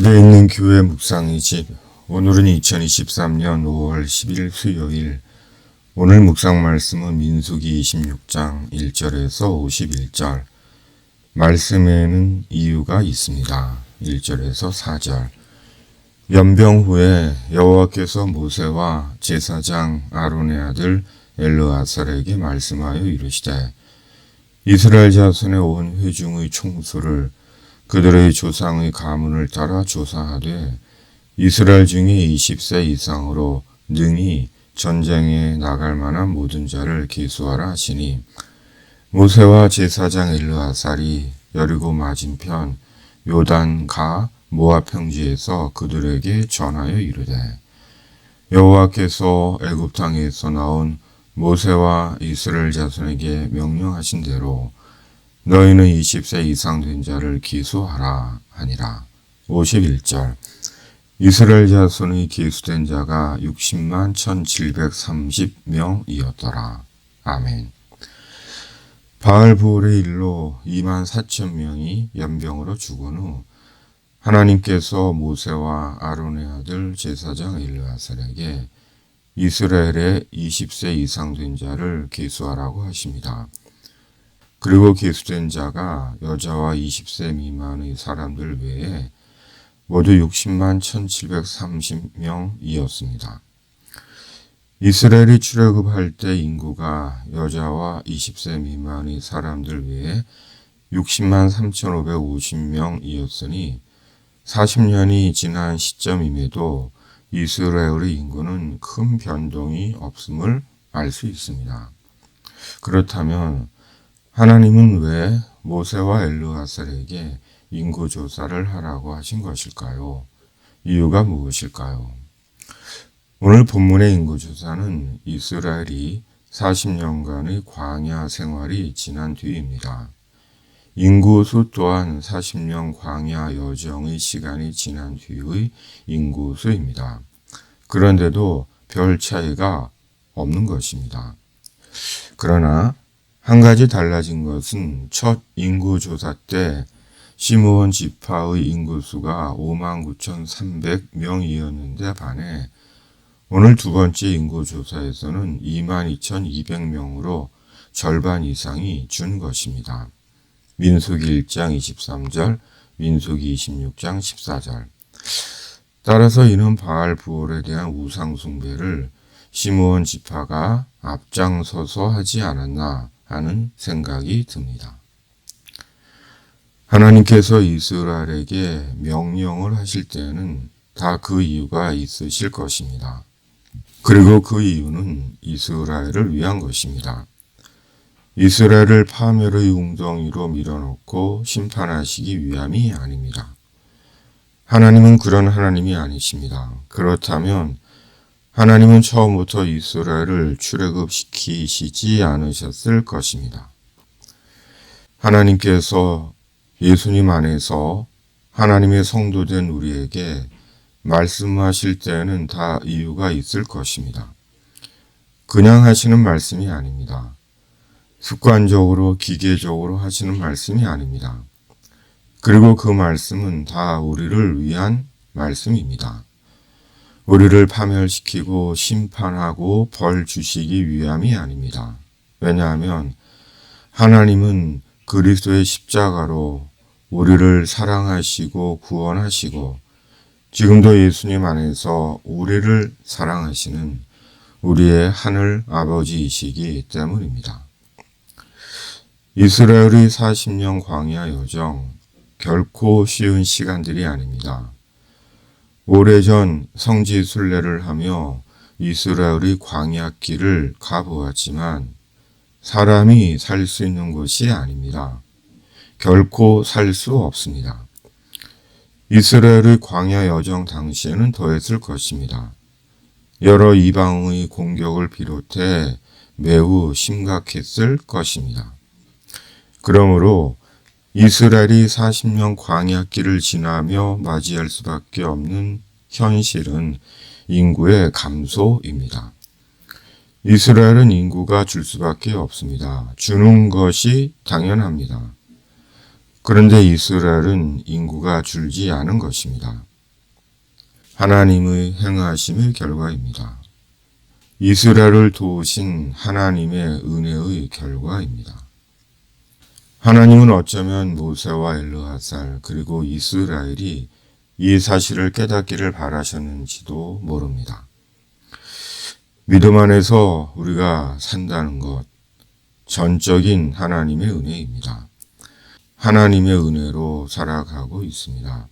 집에 있는 교회 묵상의 집. 오늘은 2023년 5월 10일 수요일. 오늘 묵상 말씀은 민수기 26장 1절에서 51절. 말씀에는 이유가 있습니다. 1절에서 4절. 연병 후에 여호와께서 모세와 제사장 아론의 아들 엘르아살에게 말씀하여 이르시되 이스라엘 자손의 온 회중의 총수를 그들의 조상의 가문을 따라 조사하되 이스라엘 중에 20세 이상으로 능히 전쟁에 나갈 만한 모든 자를 계수하라 하시니 모세와 제사장 엘르아살이 여리고 맞은편 요단 가 모압 평지에서 그들에게 전하여 이르되 여호와께서 애굽 땅에서 나온 모세와 이스라엘 자손에게 명령하신 대로 너희는 20세 이상 된 자를 기수하라 하니라. 51절. 이스라엘 자손의 기수된 자가 60만 1730명이었더라. 아멘. 바알부올의 일로 2만 4천 명이 연병으로 죽은 후 하나님께서 모세와 아론의 아들 제사장 엘르아살에게 이스라엘의 20세 이상 된 자를 계수하라고 하십니다. 그리고 계수된 자가 여자와 20세 미만의 사람들 외에 모두 60만 1730명이었습니다. 이스라엘이 출애굽할 때 인구가 여자와 20세 미만의 사람들 외에 60만 3550명이었으니 40년이 지난 시점임에도 이스라엘의 인구는 큰 변동이 없음을 알 수 있습니다. 그렇다면 하나님은 왜 모세와 엘르아살에게 인구조사를 하라고 하신 것일까요? 이유가 무엇일까요? 오늘 본문의 인구조사는 이스라엘이 40년간의 광야 생활이 지난 뒤입니다. 인구수 또한 40년 광야 여정의 시간이 지난 뒤의 인구수입니다. 그런데도 별 차이가 없는 것입니다. 그러나 한 가지 달라진 것은 첫 인구조사 때 시므온 지파의 인구수가 59,300명이었는데 반해 오늘 두 번째 인구조사에서는 22,200명으로 절반 이상이 준 것입니다. 민수기 1장 23절, 민수기 26장 14절. 따라서 이는 바알부올에 대한 우상 숭배를 시므온 지파가 앞장서서 하지 않았나 하는 생각이 듭니다. 하나님께서 이스라엘에게 명령을 하실 때에는 다 그 이유가 있으실 것입니다. 그리고 그 이유는 이스라엘을 위한 것입니다. 이스라엘을 파멸의 웅덩이로 밀어넣고 심판하시기 위함이 아닙니다. 하나님은 그런 하나님이 아니십니다. 그렇다면 하나님은 처음부터 이스라엘을 출애굽시키시지 않으셨을 것입니다. 하나님께서 예수님 안에서 하나님의 성도된 우리에게 말씀하실 때에는 다 이유가 있을 것입니다. 그냥 하시는 말씀이 아닙니다. 습관적으로 기계적으로 하시는 말씀이 아닙니다. 그리고 그 말씀은 다 우리를 위한 말씀입니다. 우리를 파멸시키고 심판하고 벌 주시기 위함이 아닙니다. 왜냐하면 하나님은 그리스도의 십자가로 우리를 사랑하시고 구원하시고 지금도 예수님 안에서 우리를 사랑하시는 우리의 하늘 아버지이시기 때문입니다. 이스라엘의 40년 광야 여정, 결코 쉬운 시간들이 아닙니다. 오래전 성지 순례를 하며 이스라엘의 광야길을 가보았지만 사람이 살 수 있는 곳이 아닙니다. 결코 살 수 없습니다. 이스라엘의 광야 여정 당시에는 더했을 것입니다. 여러 이방의 공격을 비롯해 매우 심각했을 것입니다. 그러므로 이스라엘이 40년 광야길을 지나며 맞이할 수밖에 없는 현실은 인구의 감소입니다. 이스라엘은 인구가 줄 수밖에 없습니다. 주는 것이 당연합니다. 그런데 이스라엘은 인구가 줄지 않은 것입니다. 하나님의 행하심의 결과입니다. 이스라엘을 도우신 하나님의 은혜의 결과입니다. 하나님은 어쩌면 모세와 엘르하살 그리고 이스라엘이 이 사실을 깨닫기를 바라셨는지도 모릅니다. 믿음 안에서 우리가 산다는 것, 전적인 하나님의 은혜입니다. 하나님의 은혜로 살아가고 있습니다.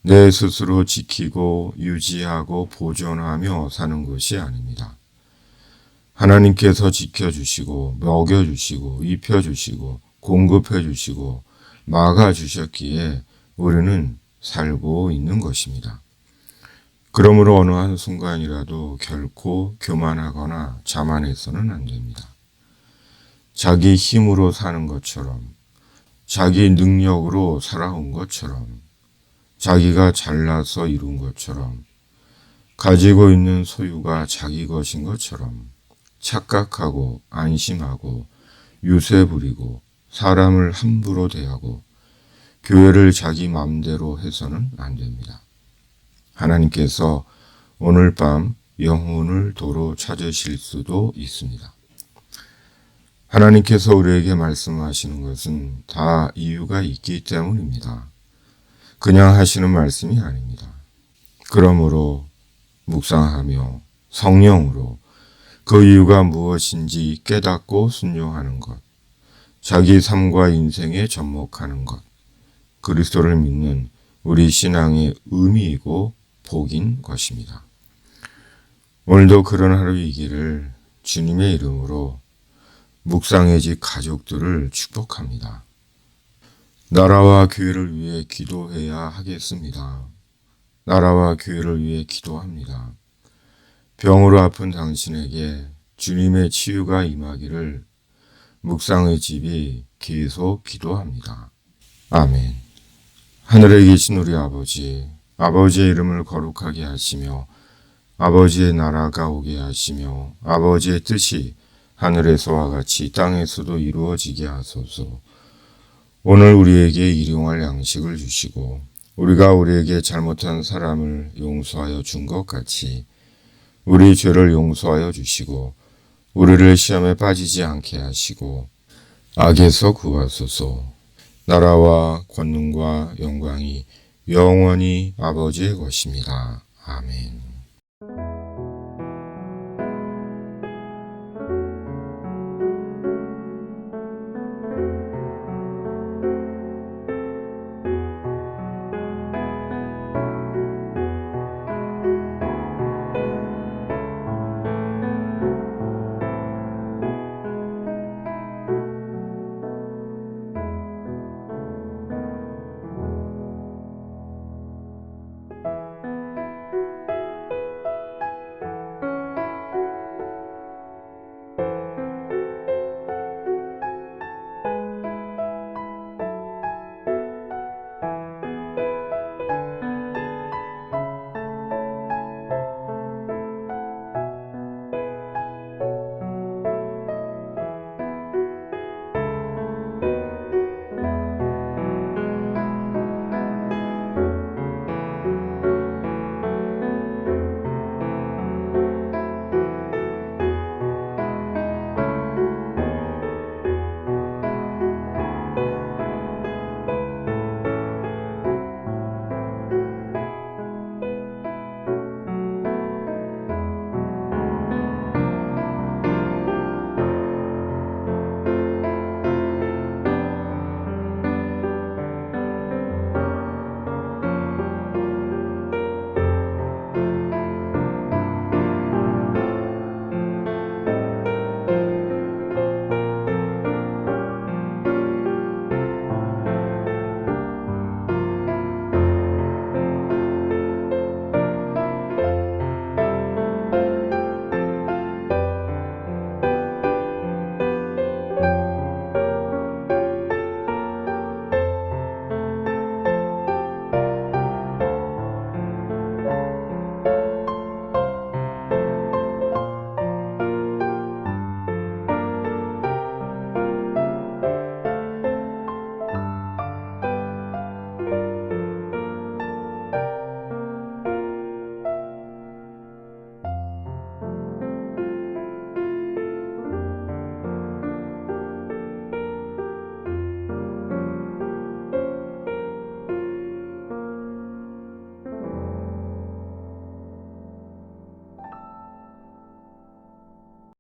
내 스스로 지키고 유지하고 보존하며 사는 것이 아닙니다. 하나님께서 지켜주시고 먹여주시고 입혀주시고 공급해주시고 막아주셨기에 우리는 살고 있는 것입니다. 그러므로 어느 한순간이라도 결코 교만하거나 자만해서는 안 됩니다. 자기 힘으로 사는 것처럼, 자기 능력으로 살아온 것처럼, 자기가 잘나서 이룬 것처럼, 가지고 있는 소유가 자기 것인 것처럼 착각하고 안심하고 유세 부리고 사람을 함부로 대하고 교회를 자기 맘대로 해서는 안 됩니다. 하나님께서 오늘 밤 영혼을 도로 찾으실 수도 있습니다. 하나님께서 우리에게 말씀하시는 것은 다 이유가 있기 때문입니다. 그냥 하시는 말씀이 아닙니다. 그러므로 묵상하며 성령으로 그 이유가 무엇인지 깨닫고 순종하는 것, 자기 삶과 인생에 접목하는 것, 그리스도를 믿는 우리 신앙의 의미이고 복인 것입니다. 오늘도 그런 하루이기를 주님의 이름으로 묵상의 집 가족들을 축복합니다. 나라와 교회를 위해 기도해야 하겠습니다. 나라와 교회를 위해 기도합니다. 병으로 아픈 당신에게 주님의 치유가 임하기를 묵상의 집이 계속 기도합니다. 아멘. 하늘에 계신 우리 아버지, 아버지의 이름을 거룩하게 하시며 아버지의 나라가 오게 하시며 아버지의 뜻이 하늘에서와 같이 땅에서도 이루어지게 하소서. 오늘 우리에게 일용할 양식을 주시고 우리가 우리에게 잘못한 사람을 용서하여 준 것 같이 우리 죄를 용서하여 주시고 우리를 시험에 빠지지 않게 하시고 악에서 구하소서. 나라와 권능과 영광이 영원히 아버지의 것입니다. 아멘.